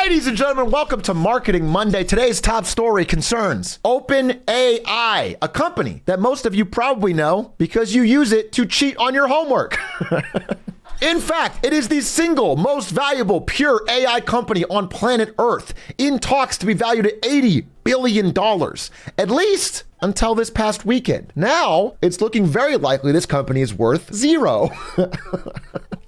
Ladies and gentlemen, welcome to Marketing Monday. Today's top story concerns OpenAI, a company that most of you probably know because you use it to cheat on your homework. In fact, it is the single most valuable pure AI company on planet Earth, in talks to be valued at $80 billion, at least until this past weekend. Now, it's looking very likely this company is worth zero.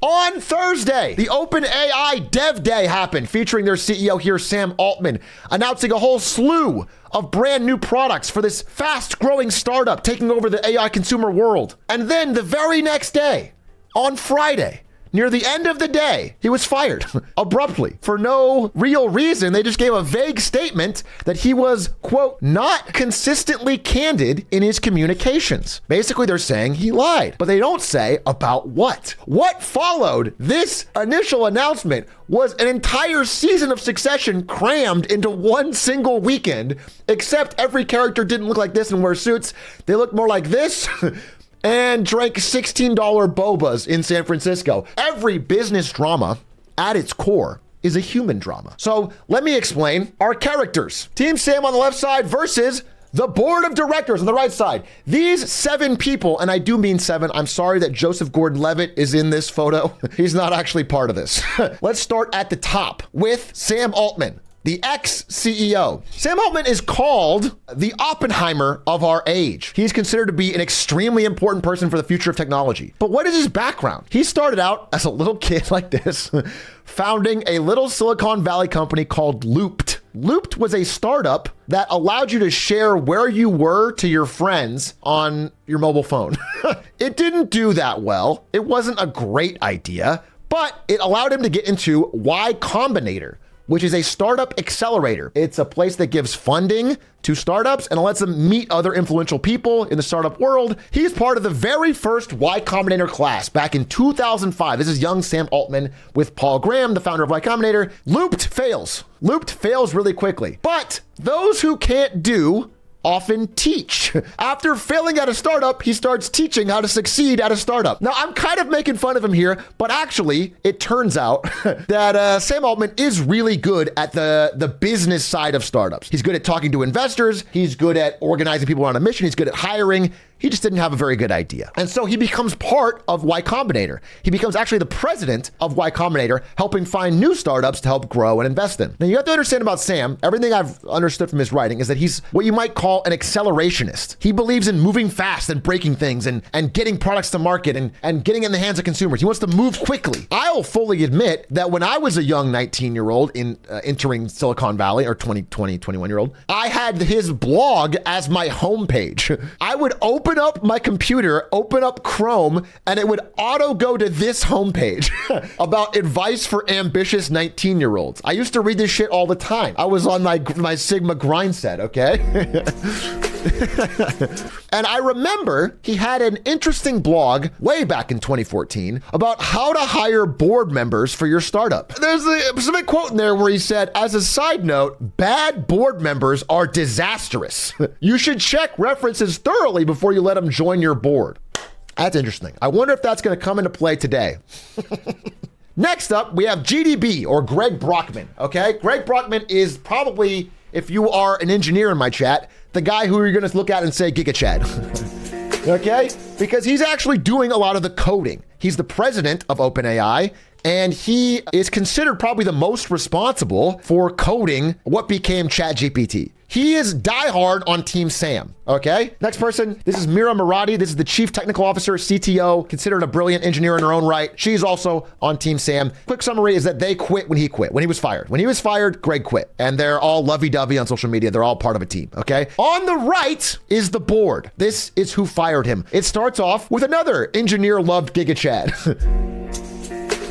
On Thursday, the OpenAI Dev Day happened, featuring their CEO here, Sam Altman, announcing a whole slew of brand new products for this fast-growing startup taking over the AI consumer world. And then the very next day, on Friday, near the end of the day, he was fired abruptly for no real reason. They just gave a vague statement that he was, quote, not consistently candid in his communications. Basically, they're saying he lied, but they don't say about what. What followed this initial announcement was an entire season of Succession crammed into one single weekend, except every character didn't look like this and wear suits. They looked more like this. And drank $16 bobas in San Francisco. Every business drama at its core is a human drama. So let me explain our characters. Team Sam on the left side versus the board of directors on the right side. These 7 people, and I do mean 7. I'm sorry that Joseph Gordon-Levitt is in this photo. He's not actually part of this. Let's start at the top with Sam Altman, the ex-CEO. Sam Altman is called the Oppenheimer of our age. He's considered to be an extremely important person for the future of technology. But what is his background? He started out as a little kid like this, founding a little Silicon Valley company called Looped. Looped was a startup that allowed you to share where you were to your friends on your mobile phone. It didn't do that well. It wasn't a great idea, but it allowed him to get into Y Combinator, which is a startup accelerator. It's a place that gives funding to startups and lets them meet other influential people in the startup world. He's part of the very first Y Combinator class back in 2005. This is young Sam Altman with Paul Graham, the founder of Y Combinator. Looped fails. Looped fails really quickly. But those who can't do often teach. After failing at a startup, he starts teaching how to succeed at a startup. Now, I'm kind of making fun of him here, but actually, it turns out that Sam Altman is really good at the business side of startups. He's good at talking to investors. He's good at organizing people on a mission. He's good at hiring. He just didn't have a very good idea. And so he becomes part of Y Combinator. He becomes actually the president of Y Combinator, helping find new startups to help grow and invest in. Now, you have to understand about Sam, everything I've understood from his writing is that he's what you might call an accelerationist. He believes in moving fast and breaking things and getting products to market and getting in the hands of consumers. He wants to move quickly. I'll fully admit that when I was a young 19-year-old entering Silicon Valley, or 21-year-old, I had his blog as my homepage. I would open up my computer, open up Chrome, and it would auto go to this homepage about advice for ambitious 19-year-olds. I used to read this shit all the time. I was on my Sigma grind set, okay? And I remember he had an interesting blog way back in 2014 about how to hire board members for your startup. There's a specific quote in there where he said, as a side note, bad board members are disastrous. You should check references thoroughly before you let them join your board. That's interesting. I wonder if that's going to come into play today. Next up, we have GDB, or Greg Brockman, okay? Greg Brockman is probably, if you are an engineer in my chat, the guy who you're going to look at and say, Giga Chad. Okay? Because he's actually doing a lot of the coding. He's the president of OpenAI, and he is considered probably the most responsible for coding what became ChatGPT. He is diehard on Team Sam, okay? Next person, this is Mira. This is the Chief Technical Officer, CTO, considered a brilliant engineer in her own right. She's also on Team Sam. Quick summary is that they quit when he quit, when he was fired. When he was fired, Greg quit. And they're all lovey-dovey on social media. They're all part of a team, okay? On the right is the board. This is who fired him. It starts off with another engineer-loved Giga Chad.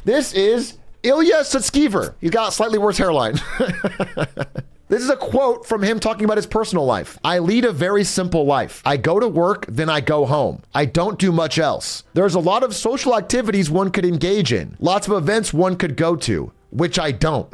This is Ilya Sutskever. He's got a slightly worse hairline. This is a quote from him talking about his personal life. I lead a very simple life. I go to work, then I go home. I don't do much else. There's a lot of social activities one could engage in. Lots of events one could go to, which I don't.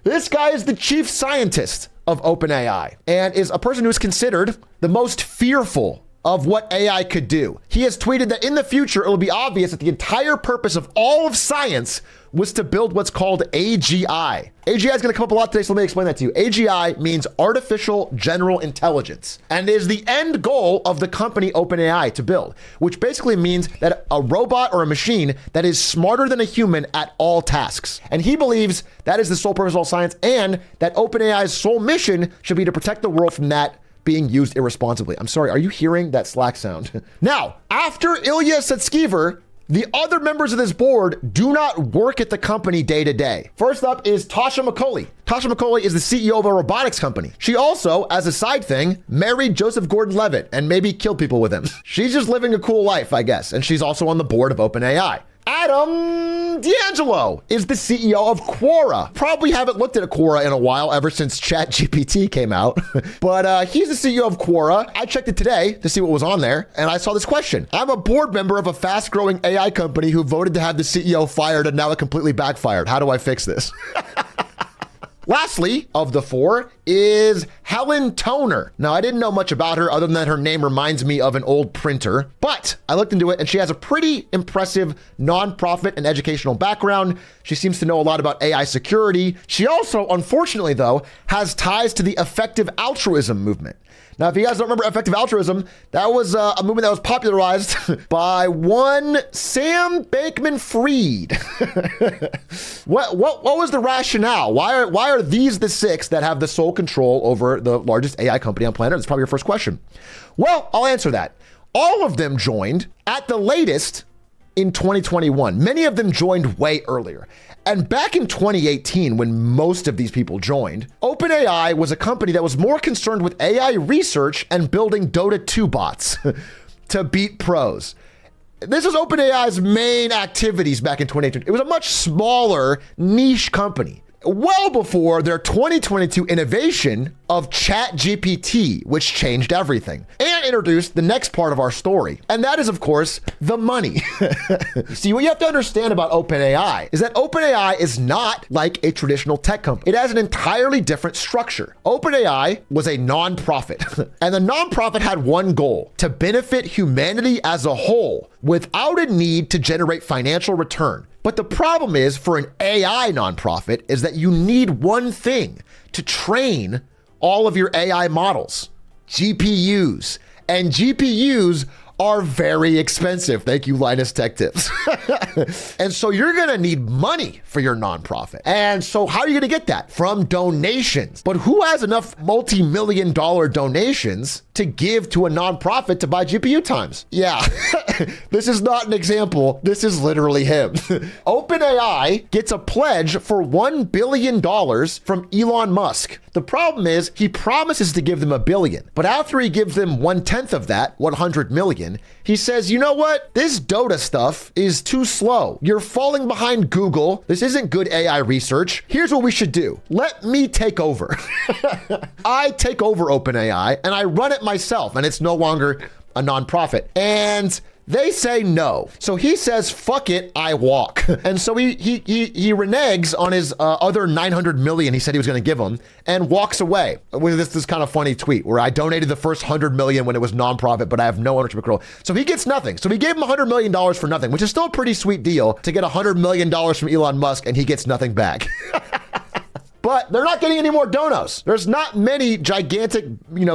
This guy is the chief scientist of OpenAI and is a person who is considered the most fearful of what AI could do. He has tweeted that in the future, it will be obvious that the entire purpose of all of science was to build what's called AGI. AGI is going to come up a lot today, so let me explain that to you. AGI means Artificial General Intelligence, and is the end goal of the company OpenAI to build, which basically means that a robot or a machine that is smarter than a human at all tasks. And he believes that is the sole purpose of all science, and that OpenAI's sole mission should be to protect the world from that being used irresponsibly. I'm sorry, are you hearing that Slack sound? Now, after Ilya Sutskever, the other members of this board do not work at the company day to day. First up is Tasha Mccauley. Tasha Mccauley is the CEO of a robotics company. She also, as a side thing, married Joseph Gordon-Levitt and maybe killed people with him. She's just living a cool life, I guess. And she's also on the board of OpenAI. Adam D'Angelo is the CEO of Quora. Probably haven't looked at a Quora in a while, ever since ChatGPT came out. But he's the CEO of Quora. I checked it today to see what was on there, and I saw this question. I'm a board member of a fast-growing AI company who voted to have the CEO fired, and now it completely backfired. How do I fix this? Lastly, of the four, is Helen Toner. Now, I didn't know much about her other than that her name reminds me of an old printer, but I looked into it and she has a pretty impressive nonprofit and educational background. She seems to know a lot about AI security. She also, unfortunately though, has ties to the effective altruism movement. Now, if you guys don't remember effective altruism, that was a movement that was popularized by one Sam Bankman-Fried. What was the rationale? Why are these the six that have the sole control over the largest AI company on planet Earth? That's probably your first question. Well, I'll answer that. All of them joined at the latest in 2021. Many of them joined way earlier. And back in 2018, when most of these people joined, OpenAI was a company that was more concerned with AI research and building Dota 2 bots to beat pros. This was OpenAI's main activities back in 2018. It was a much smaller niche company. Well before their 2022 innovation of ChatGPT, which changed everything and introduced the next part of our story. And that is, of course, the money. See, what you have to understand about OpenAI is that OpenAI is not like a traditional tech company. It has an entirely different structure. OpenAI was a nonprofit, and the nonprofit had one goal: to benefit humanity as a whole without a need to generate financial return. But the problem is, for an AI nonprofit, is that you need one thing to train all of your AI models: GPUs. And GPUs are very expensive. Thank you, Linus Tech Tips. And so you're gonna need money for your nonprofit. And so how are you gonna get that? From donations. But who has enough multi-million dollar donations to give to a nonprofit to buy GPU times? Yeah, this is not an example. This is literally him. OpenAI gets a pledge for $1 billion from Elon Musk. The problem is he promises to give them $1 billion, but after he gives them 1/10 of that, 100 million, he says, you know what? This Dota stuff is too slow. You're falling behind Google. This isn't good AI research. Here's what we should do. Let me take over. I take over OpenAI and I run it myself, and it's no longer a nonprofit. And they say no. So he says, fuck it, I walk. And so he reneges on his other 900 million he said he was gonna give him and walks away with this kind of funny tweet where I donated the first 100 million when it was nonprofit, but I have no ownership control. So he gets nothing. So we gave him $100 million for nothing, which is still a pretty sweet deal to get $100 million from Elon Musk and he gets nothing back. But they're not getting any more donos. There's not many gigantic,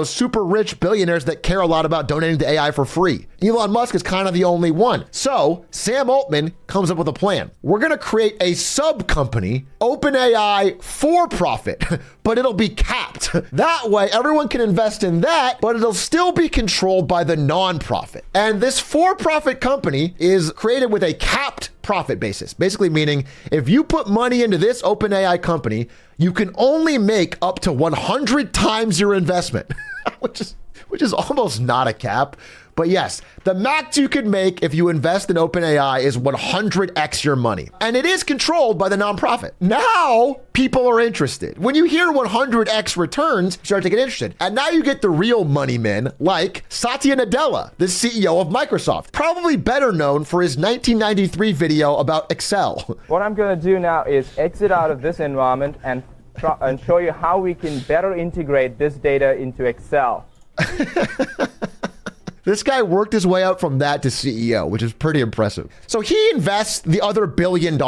super rich billionaires that care a lot about donating to AI for free. Elon Musk is kind of the only one. So Sam Altman comes up with a plan. We're going to create a sub company, OpenAI for profit, but it'll be capped. That way everyone can invest in that, but it'll still be controlled by the nonprofit. And this for-profit company is created with a capped profit basis, basically meaning if you put money into this OpenAI company, you can only make up to 100 times your investment, which is almost not a cap. But yes, the max you can make if you invest in OpenAI is 100x your money. And it is controlled by the nonprofit. Now, people are interested. When you hear 100x returns, you start to get interested. And now you get the real money men like Satya Nadella, the CEO of Microsoft, probably better known for his 1993 video about Excel. What I'm going to do now is exit out of this environment and show you how we can better integrate this data into Excel. This guy worked his way up from that to CEO, which is pretty impressive. So he invests the other $1 billion,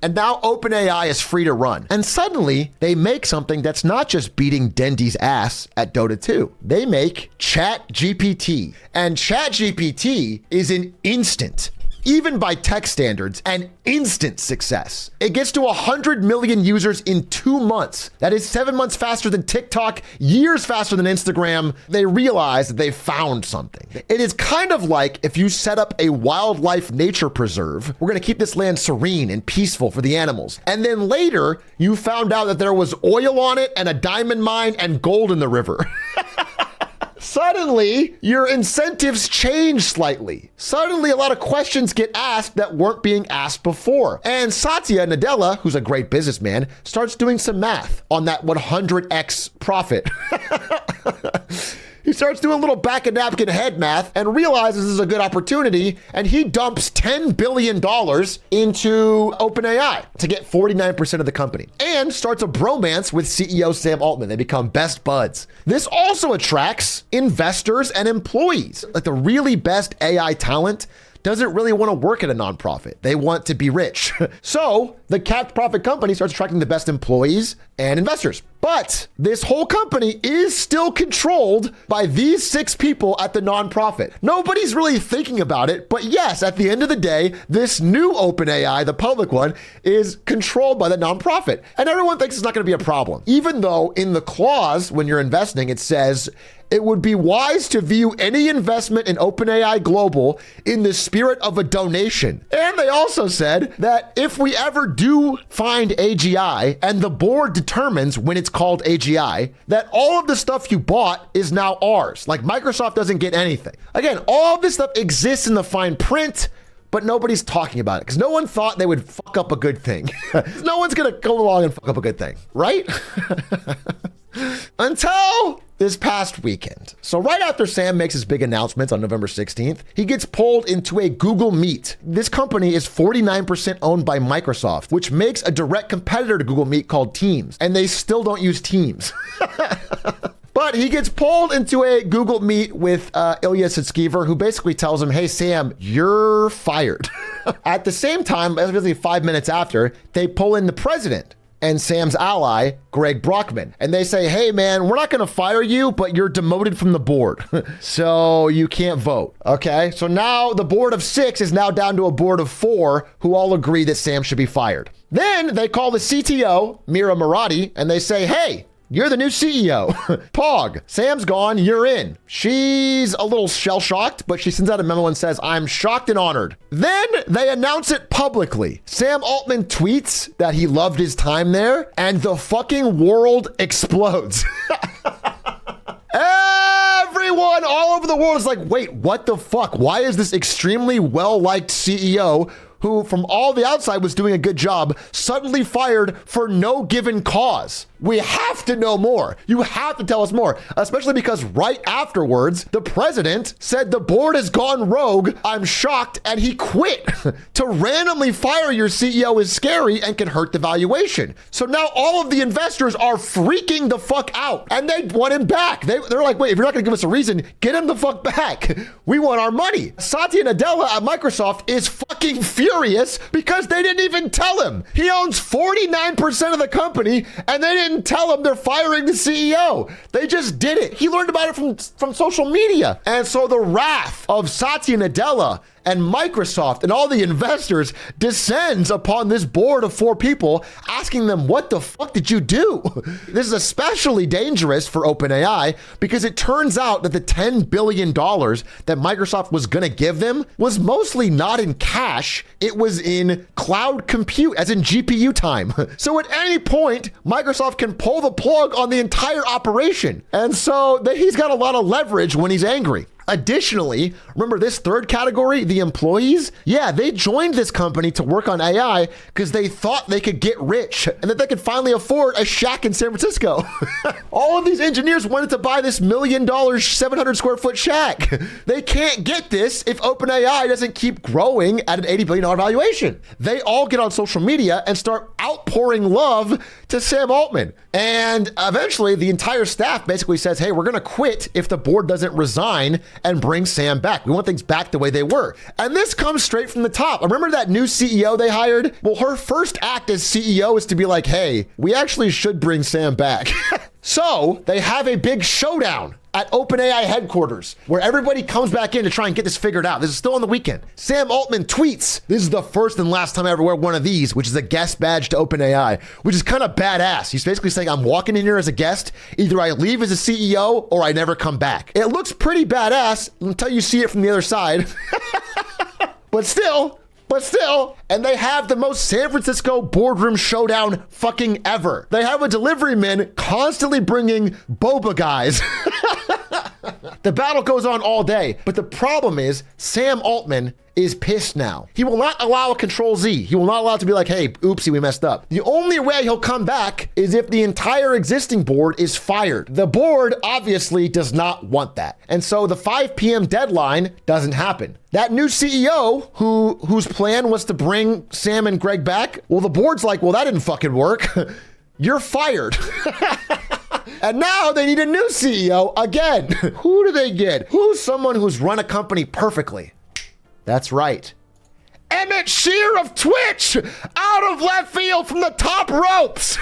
and now OpenAI is free to run. And suddenly, they make something that's not just beating Dendy's ass at Dota 2. They make ChatGPT. And ChatGPT is an instant, even by tech standards, an instant success. It gets to 100 million users in 2 months. That is 7 months faster than TikTok, years faster than Instagram. They realize that they found something. It is kind of like if you set up a wildlife nature preserve. We're gonna keep this land serene and peaceful for the animals. And then later, you found out that there was oil on it and a diamond mine and gold in the river. Suddenly, your incentives change slightly. Suddenly, a lot of questions get asked that weren't being asked before. And Satya Nadella, who's a great businessman, starts doing some math on that 100x profit. He starts doing a little back of napkin head math and realizes this is a good opportunity, and he dumps $10 billion into OpenAI to get 49% of the company and starts a bromance with CEO Sam Altman. They become best buds. This also attracts investors and employees. Like the really best AI talent doesn't really want to work at a nonprofit. They want to be rich. So the capped profit company starts attracting the best employees and investors. But this whole company is still controlled by these 6 people at the nonprofit. Nobody's really thinking about it, but yes, at the end of the day, this new OpenAI, the public one, is controlled by the nonprofit. And everyone thinks it's not going to be a problem. Even though in the clause, when you're investing, it says, it would be wise to view any investment in OpenAI Global in the spirit of a donation. And they also said that if we ever do find AGI and the board determines when it's called AGI, that all of the stuff you bought is now ours. Like Microsoft doesn't get anything. Again, all of this stuff exists in the fine print, but nobody's talking about it because no one thought they would fuck up a good thing. No one's gonna go along and fuck up a good thing, right? Until this past weekend. So right after Sam makes his big announcement on November 16th, he gets pulled into a Google Meet. This company is 49% owned by Microsoft, which makes a direct competitor to Google Meet called Teams, and they still don't use Teams. But he gets pulled into a Google Meet with Ilya Sutskever, who basically tells him, hey, Sam, you're fired. At the same time, basically 5 minutes after, they pull in the president and Sam's ally, Greg Brockman. And they say, hey man, we're not gonna fire you, but you're demoted from the board. So you can't vote, okay? So now the board of 6 is now down to a board of 4 who all agree that Sam should be fired. Then they call the CTO, Mira Murati, and they say, hey, you're the new CEO. Pog, Sam's gone, you're in. She's a little shell-shocked, but she sends out a memo and says, I'm shocked and honored. Then they announce it publicly. Sam Altman tweets that he loved his time there, and the fucking world explodes. Everyone all over the world is like, wait, what the fuck? Why is this extremely well-liked CEO who from all the outside was doing a good job suddenly fired for no given cause? We have to know more. You have to tell us more, especially because right afterwards, the president said the board has gone rogue. I'm shocked, and he quit. To randomly fire your CEO is scary and can hurt the valuation. So now all of the investors are freaking the fuck out, and they want him back. They're like, wait, if you're not gonna give us a reason, get him the fuck back. We want our money. Satya Nadella at Microsoft is fucking furious because they didn't even tell him. He owns 49% of the company, and they didn't tell him they're firing the CEO. They just did it. He learned about it from social media. And so the wrath of Satya Nadella and Microsoft and all the investors descends upon this board of 4 people, asking them, what the fuck did you do? This is especially dangerous for OpenAI because it turns out that the $10 billion that Microsoft was gonna give them was mostly not in cash, it was in cloud compute, as in GPU time. So at any point, Microsoft can pull the plug on the entire operation. And so he's got a lot of leverage when he's angry. Additionally, remember this third category, the employees? Yeah, they joined this company to work on AI because they thought they could get rich and that they could finally afford a shack in San Francisco. All of these engineers wanted to buy this $1 million, 700 square foot shack. They can't get this if OpenAI doesn't keep growing at an $80 billion valuation. They all get on social media and start outpouring love to Sam Altman. And eventually the entire staff basically says, hey, we're gonna quit if the board doesn't resign and bring Sam back. We want things back the way they were. And this comes straight from the top. Remember that new CEO they hired? Well, her first act as CEO is to be like, hey, we actually should bring Sam back. So they have a big showdown at OpenAI headquarters where everybody comes back in to try and get this figured out. This is still on the weekend. Sam Altman tweets, this is the first and last time I ever wear one of these, which is a guest badge to OpenAI, which is kind of badass. He's basically saying, I'm walking in here as a guest. Either I leave as a CEO or I never come back. It looks pretty badass until you see it from the other side. But still, and they have the most San Francisco boardroom showdown fucking ever. They have a delivery man constantly bringing boba guys. The battle goes on all day, but the problem is Sam Altman is pissed now. He will not allow a control Z. He will not allow it to be like, hey, oopsie, we messed up. The only way he'll come back is if the entire existing board is fired. The board obviously does not want that. And so the 5 p.m. deadline doesn't happen. That new CEO whose plan was to bring Sam and Greg back, well, the board's like, well, that didn't fucking work. You're fired. And now they need a new CEO again. Who do they get? Who's someone who's run a company perfectly? That's right. Emmett Shear of Twitch, out of left field from the top ropes.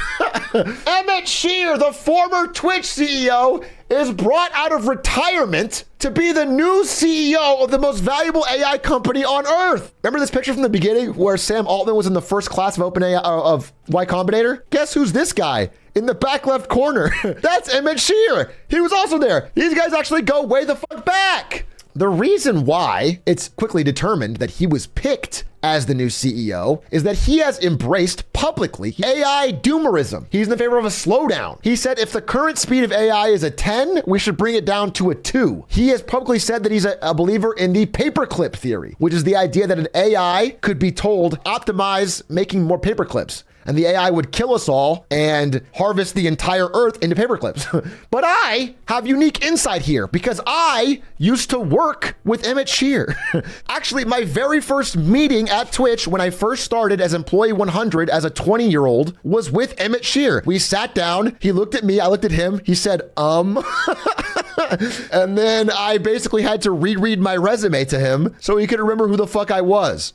Emmett Shear, the former Twitch CEO, is brought out of retirement to be the new CEO of the most valuable AI company on earth. Remember this picture from the beginning where Sam Altman was in the first class of OpenAI of Y Combinator? Guess who's this guy in the back left corner? That's Emmett Shear. He was also there. These guys actually go way the fuck back. The reason why it's quickly determined that he was picked as the new CEO is that he has embraced publicly AI doomerism. He's in favor of a slowdown. He said if the current speed of AI is a 10, we should bring it down to a 2. He has publicly said that he's a believer in the paperclip theory, which is the idea that an AI could be told optimize making more paperclips. And the AI would kill us all and harvest the entire earth into paperclips. But I have unique insight here because I used to work with Emmett Shear. Actually, my very first meeting at Twitch when I first started as employee 100 as a 20-year-old was with Emmett Shear. We sat down, he looked at me, I looked at him, he said, And then I basically had to reread my resume to him so he could remember who the fuck I was.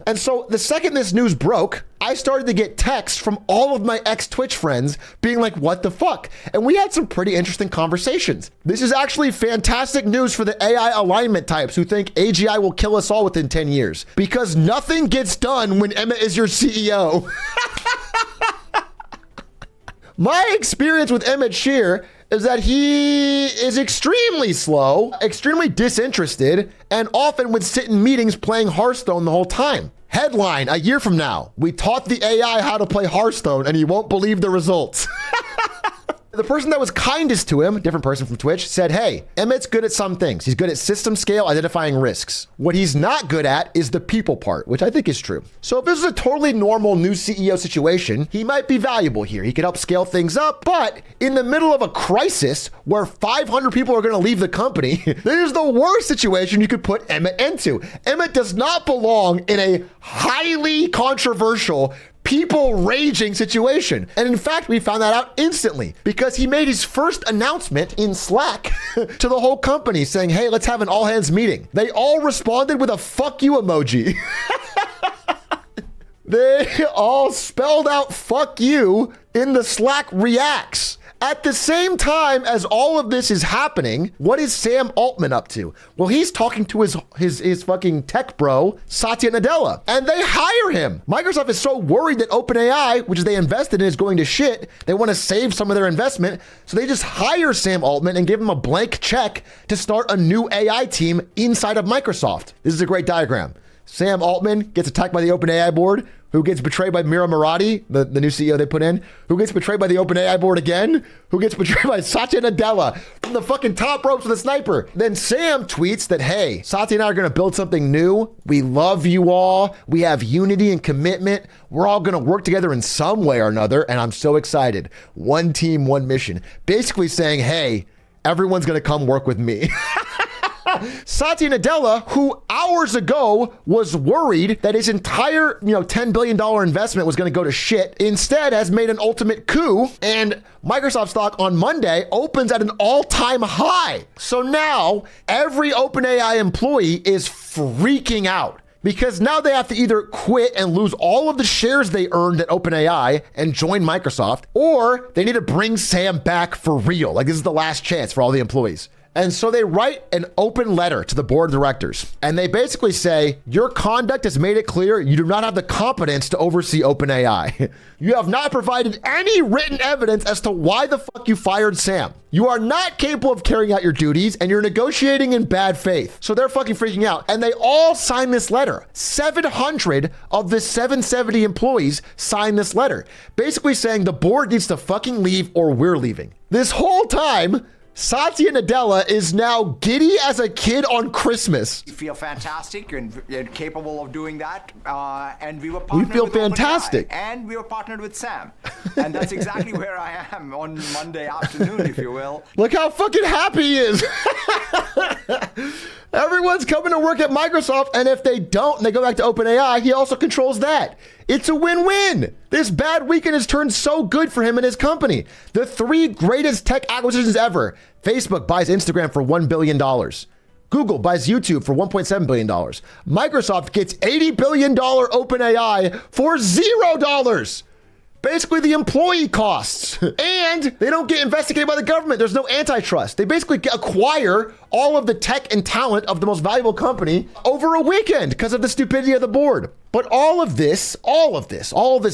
And so the second this news broke, I started to get texts from all of my ex-Twitch friends being like, what the fuck? And we had some pretty interesting conversations. This is actually fantastic news for the AI alignment types who think AGI will kill us all within 10 years because nothing gets done when Emma is your CEO. My experience with Emmett Shear is that he is extremely slow, extremely disinterested, and often would sit in meetings playing Hearthstone the whole time. Headline, a year from now, we taught the AI how to play Hearthstone and he won't believe the results. The person that was kindest to him, different person from Twitch, said, hey, Emmett's good at some things. He's good at system scale, identifying risks. What he's not good at is the people part, which I think is true. So if this is a totally normal new CEO situation, he might be valuable here. He could help scale things up, but in the middle of a crisis where 500 people are going to leave the company, this is the worst situation you could put Emmett into. Emmett does not belong in a highly controversial people raging situation. And in fact, we found that out instantly because he made his first announcement in Slack to the whole company saying, hey, let's have an all hands meeting. They all responded with a fuck you emoji. They all spelled out fuck you in the Slack reacts. At the same time as all of this is happening, what is Sam Altman up to? Well, he's talking to his fucking tech bro, Satya Nadella, and they hire him. Microsoft is so worried that OpenAI, which they invested in, is going to shit. They want to save some of their investment, so they just hire Sam Altman and give him a blank check to start a new AI team inside of Microsoft. This is a great diagram. Sam Altman gets attacked by the OpenAI board, who gets betrayed by Mira Murati, the new CEO they put in, who gets betrayed by the OpenAI board again, who gets betrayed by Satya Nadella from the fucking top ropes with a sniper. Then Sam tweets that, hey, Satya and I are going to build something new. We love you all. We have unity and commitment. We're all going to work together in some way or another, and I'm so excited. One team, one mission. Basically saying, hey, everyone's going to come work with me. Satya Nadella, who hours ago was worried that his entire, $10 billion investment was going to go to shit, instead has made an ultimate coup, and Microsoft stock on Monday opens at an all-time high. So now every OpenAI employee is freaking out, because now they have to either quit and lose all of the shares they earned at OpenAI and join Microsoft, or they need to bring Sam back for real. Like, this is the last chance for all the employees. And so they write an open letter to the board of directors, and they basically say, your conduct has made it clear you do not have the competence to oversee OpenAI. You have not provided any written evidence as to why the fuck you fired Sam. You are not capable of carrying out your duties, and you're negotiating in bad faith. So they're fucking freaking out. And they all sign this letter. 700 of the 770 employees sign this letter, basically saying the board needs to fucking leave or we're leaving. This whole time, Satya Nadella is now giddy as a kid on Christmas. We feel fantastic and capable of doing that. And we were partnered We feel with fantastic. OpenAI, and we were partnered with Sam. And that's exactly where I am on Monday afternoon, if you will. Look how fucking happy he is. Everyone's coming to work at Microsoft, and if they don't and they go back to OpenAI, he also controls that. It's a win-win. This bad weekend has turned so good for him and his company. The 3 greatest tech acquisitions ever. Facebook buys Instagram for $1 billion. Google buys YouTube for $1.7 billion. Microsoft gets $80 billion OpenAI for $0. Basically the employee costs. And they don't get investigated by the government. There's no antitrust. They basically acquire all of the tech and talent of the most valuable company over a weekend because of the stupidity of the board. But all of this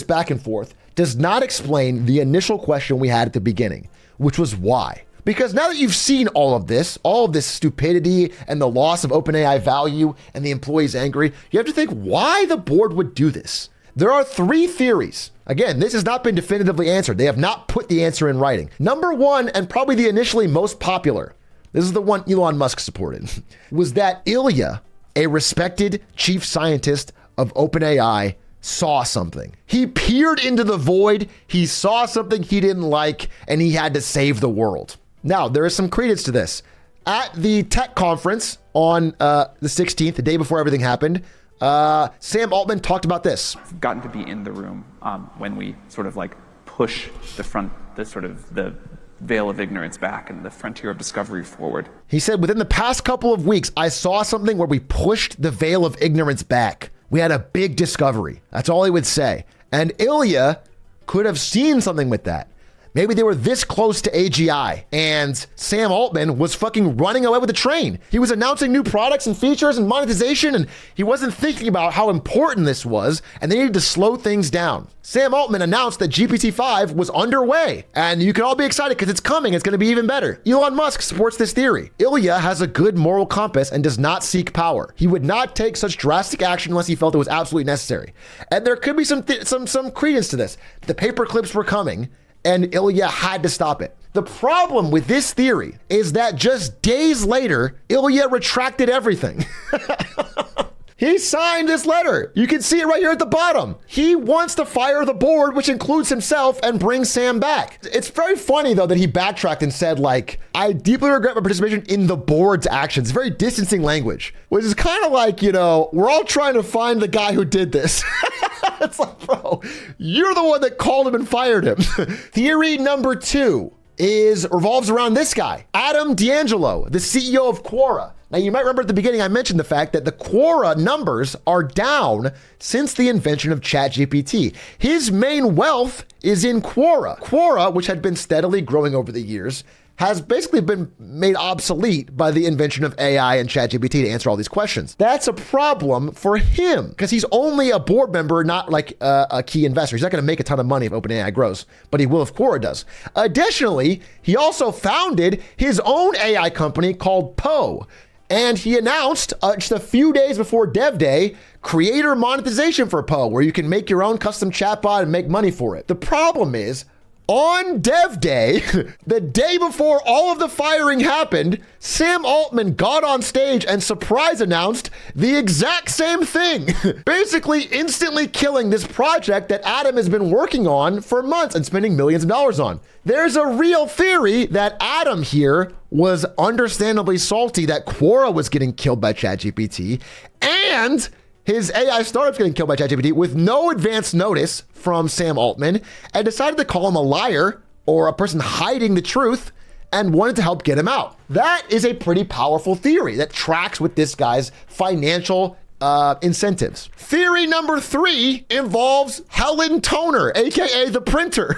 back and forth does not explain the initial question we had at the beginning, which was why. Because now that you've seen all of this stupidity and the loss of OpenAI value and the employees angry, you have to think why the board would do this. There are 3 theories. Again, this has not been definitively answered. They have not put the answer in writing. Number 1, and probably the initially most popular, this is the one Elon Musk supported, was that Ilya, a respected chief scientist of OpenAI, saw something. He peered into the void, he saw something he didn't like, and he had to save the world. Now, there is some credence to this. At the tech conference on the 16th, the day before everything happened, Sam Altman talked about this. I've gotten to be in the room when we sort of like push the veil of ignorance back and the frontier of discovery forward. He said, within the past couple of weeks, I saw something where we pushed the veil of ignorance back. We had a big discovery. That's all he would say. And Ilya could have seen something with that. Maybe they were this close to AGI, and Sam Altman was fucking running away with the train. He was announcing new products and features and monetization, and he wasn't thinking about how important this was, and they needed to slow things down. Sam Altman announced that GPT-5 was underway, and you can all be excited because it's coming. It's going to be even better. Elon Musk supports this theory. Ilya has a good moral compass and does not seek power. He would not take such drastic action unless he felt it was absolutely necessary. And there could be some credence to this. The paper clips were coming, and Ilya had to stop it. The problem with this theory is that just days later, Ilya retracted everything. He signed this letter. You can see it right here at the bottom. He wants to fire the board, which includes himself, and bring Sam back. It's very funny, though, that he backtracked and said, like, I deeply regret my participation in the board's actions. Very distancing language, which is kind of like, we're all trying to find the guy who did this. It's like, bro, you're the one that called him and fired him. Theory number 2 revolves around this guy, Adam D'Angelo, the CEO of Quora. Now, you might remember at the beginning, I mentioned the fact that the Quora numbers are down since the invention of ChatGPT. His main wealth is in Quora. Quora, which had been steadily growing over the years, has basically been made obsolete by the invention of AI and ChatGPT to answer all these questions. That's a problem for him because he's only a board member, not like a key investor. He's not going to make a ton of money if OpenAI grows, but he will if Quora does. Additionally, he also founded his own AI company called Poe. And he announced just a few days before Dev Day, creator monetization for Poe, where you can make your own custom chatbot and make money for it. The problem is, On Dev Day, the day before all of the firing happened, Sam Altman got on stage and surprise announced the exact same thing, basically instantly killing this project that Adam has been working on for months and spending millions of dollars on. There's a real theory that Adam here was understandably salty that Quora was getting killed by ChatGPT and his AI startup's getting killed by ChatGPT with no advance notice from Sam Altman, and decided to call him a liar or a person hiding the truth and wanted to help get him out. That is a pretty powerful theory that tracks with this guy's financial incentives. Theory number 3 involves Helen Toner, aka the printer.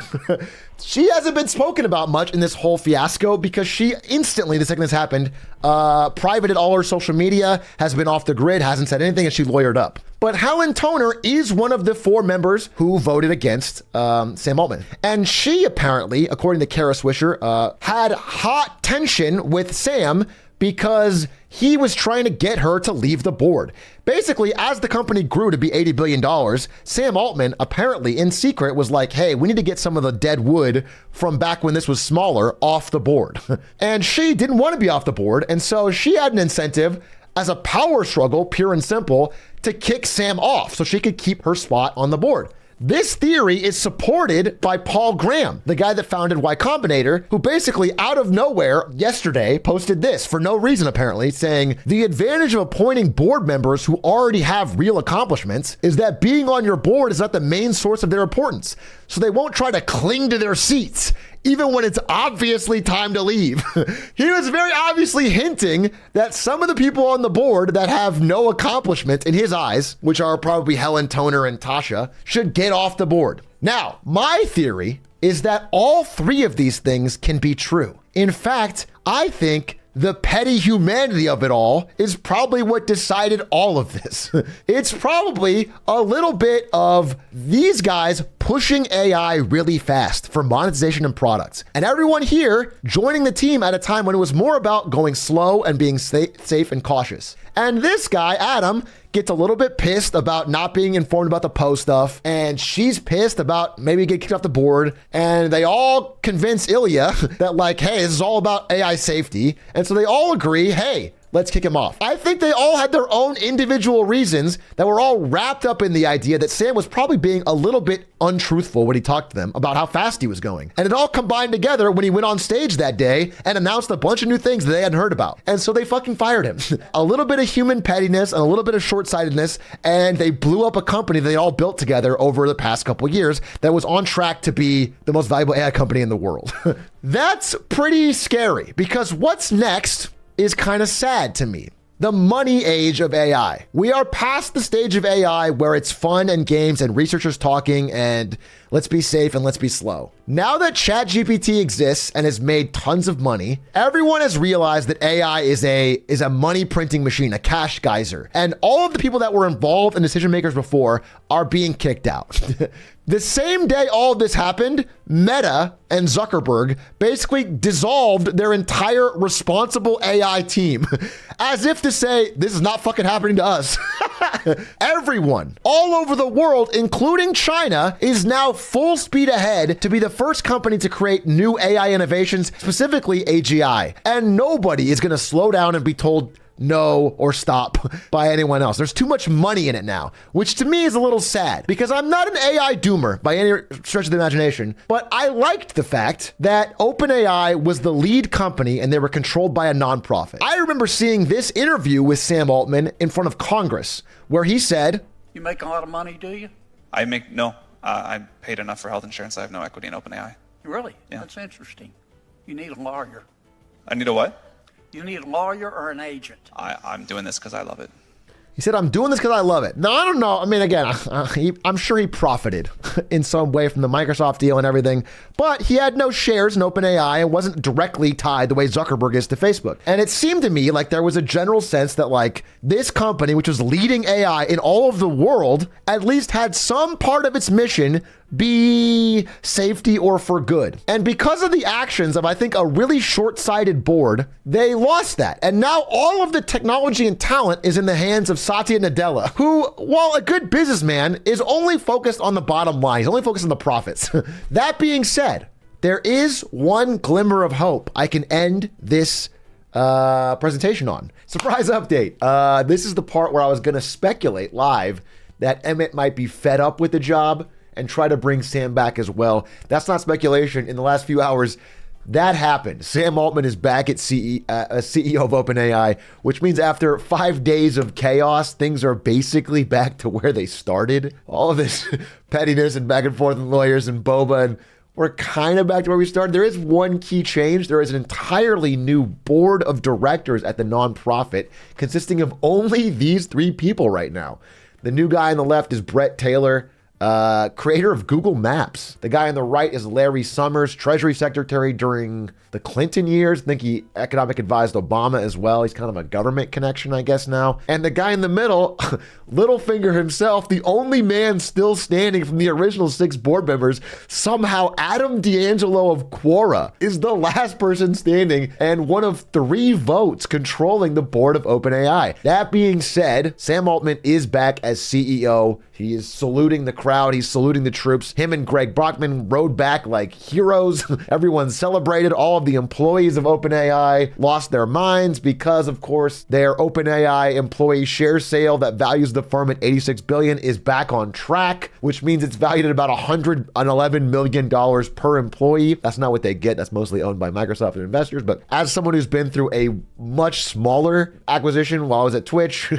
She hasn't been spoken about much in this whole fiasco because she instantly, the second this happened, privated all her social media, has been off the grid, hasn't said anything, and she lawyered up. But Helen Toner is one of the 4 members who voted against Sam Altman. And she apparently, according to Kara Swisher, had hot tension with Sam because he was trying to get her to leave the board. Basically, as the company grew to be $80 billion, Sam Altman apparently in secret was like, hey, we need to get some of the dead wood from back when this was smaller off the board. And she didn't want to be off the board. And so she had an incentive as a power struggle, pure and simple, to kick Sam off so she could keep her spot on the board. This theory is supported by Paul Graham, the guy that founded Y Combinator, who basically out of nowhere yesterday posted this for no reason apparently, saying the advantage of appointing board members who already have real accomplishments is that being on your board is not the main source of their importance. So they won't try to cling to their seats, even when it's obviously time to leave. He was very obviously hinting that some of the people on the board that have no accomplishment in his eyes, which are probably Helen Toner and Tasha, should get off the board. Now, my theory is that all 3 of these things can be true. In fact, I think the petty humanity of it all is probably what decided all of this. It's probably a little bit of these guys pushing AI really fast for monetization and products. And everyone here joining the team at a time when it was more about going slow and being safe and cautious. And this guy, Adam, gets a little bit pissed about not being informed about the Poe stuff, and she's pissed about maybe getting kicked off the board, and they all convince Ilya that like, hey, this is all about AI safety, and so they all agree, hey, let's kick him off. I think they all had their own individual reasons that were all wrapped up in the idea that Sam was probably being a little bit untruthful when he talked to them about how fast he was going. And it all combined together when he went on stage that day and announced a bunch of new things that they hadn't heard about. And so they fucking fired him. A little bit of human pettiness and a little bit of short-sightedness, and they blew up a company they all built together over the past couple of years that was on track to be the most valuable AI company in the world. That's pretty scary because what's next is kind of sad to me. The money age of AI. We are past the stage of AI where it's fun and games and researchers talking and let's be safe and let's be slow. Now that ChatGPT exists and has made tons of money, everyone has realized that AI is a money printing machine, a cash geyser. And all of the people that were involved and decision makers before are being kicked out. The same day all of this happened, Meta and Zuckerberg basically dissolved their entire responsible AI team, as if to say, this is not fucking happening to us. Everyone all over the world, including China, is now full speed ahead to be the first company to create new AI innovations, specifically AGI. And nobody is going to slow down and be told no or stop by anyone else. There's too much money in it now, which to me is a little sad because I'm not an AI doomer by any stretch of the imagination, but I liked the fact that OpenAI was the lead company and they were controlled by a nonprofit. I remember seeing this interview with Sam Altman in front of Congress where he said, "You make a lot of money, do you?" No. I paid enough for health insurance. I have no equity in OpenAI. Really? Yeah. That's interesting. You need a lawyer. I need a what? You need a lawyer or an agent. I'm doing this because I love it. he said, I'm doing this because I love it. No, I don't know. I mean, again, I'm sure he profited in some way from the Microsoft deal and everything, but he had no shares in OpenAI and wasn't directly tied the way Zuckerberg is to Facebook. And it seemed to me like there was a general sense that like this company, which was leading AI in all of the world, at least had some part of its mission be safety or for good. And because of the actions of, I think, a really short-sighted board, they lost that. And now all of the technology and talent is in the hands of Satya Nadella, who, while a good businessman, is only focused on the bottom line. He's only focused on the profits. That being said, there is one glimmer of hope I can end this presentation on. Surprise update. This is the part where I was going to speculate live that Emmett might be fed up with the job and try to bring Sam back as well. That's not speculation. In the last few hours, that happened. Sam Altman is back at CEO of OpenAI, which means after 5 days of chaos, things are basically back to where they started. All of this pettiness and back and forth and lawyers and boba, and we're kind of back to where we started. There is one key change. There is an entirely new board of directors at the nonprofit consisting of only these 3 people right now. The new guy on the left is Brett Taylor, creator of Google Maps. The guy on the right is Larry Summers, Treasury Secretary during the Clinton years. I think he economic advised Obama as well. He's kind of a government connection, I guess, now. And the guy in the middle, Littlefinger himself, the only man still standing from the original 6 board members, somehow Adam D'Angelo of Quora is the last person standing and one of 3 votes controlling the board of OpenAI. That being said, Sam Altman is back as CEO. He is saluting the crowd. He's saluting the troops. Him and Greg Brockman rode back like heroes. Everyone celebrated. All of the employees of OpenAI lost their minds because, of course, their OpenAI employee share sale that values the firm at $86 billion is back on track, which means it's valued at about $111 million per employee. That's not what they get. That's mostly owned by Microsoft and investors. But as someone who's been through a much smaller acquisition while I was at Twitch,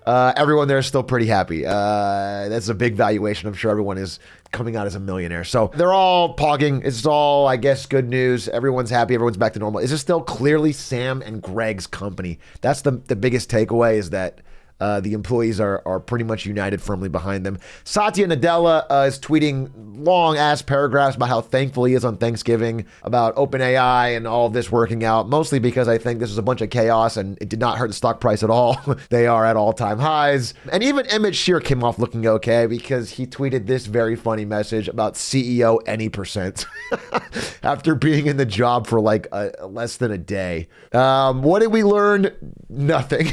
everyone there is still pretty happy. That's a big valuation. I'm sure everyone is coming out as a millionaire. So they're all pogging. It's all, I guess, good news. Everyone's happy. Everyone's back to normal. Is this still clearly Sam and Greg's company? That's the biggest takeaway, is that the employees are pretty much united firmly behind them. Satya Nadella is tweeting long-ass paragraphs about how thankful he is on Thanksgiving about OpenAI and all of this working out, mostly because I think this was a bunch of chaos and it did not hurt the stock price at all. They are at all-time highs. And even Emmett Shear came off looking okay because he tweeted this very funny message about CEO any percent after being in the job for like less than a day. What did we learn? Nothing.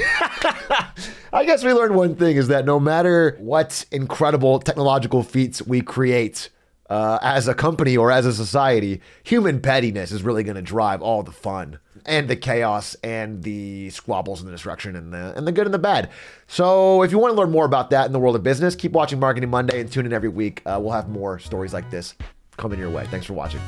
I guess we learned one thing, is that no matter what incredible technological feats we create as a company or as a society, human pettiness is really going to drive all the fun and the chaos and the squabbles and the destruction and the good and the bad. So if you want to learn more about that in the world of business, keep watching Marketing Monday and tune in every week. We'll have more stories like this coming your way. Thanks for watching.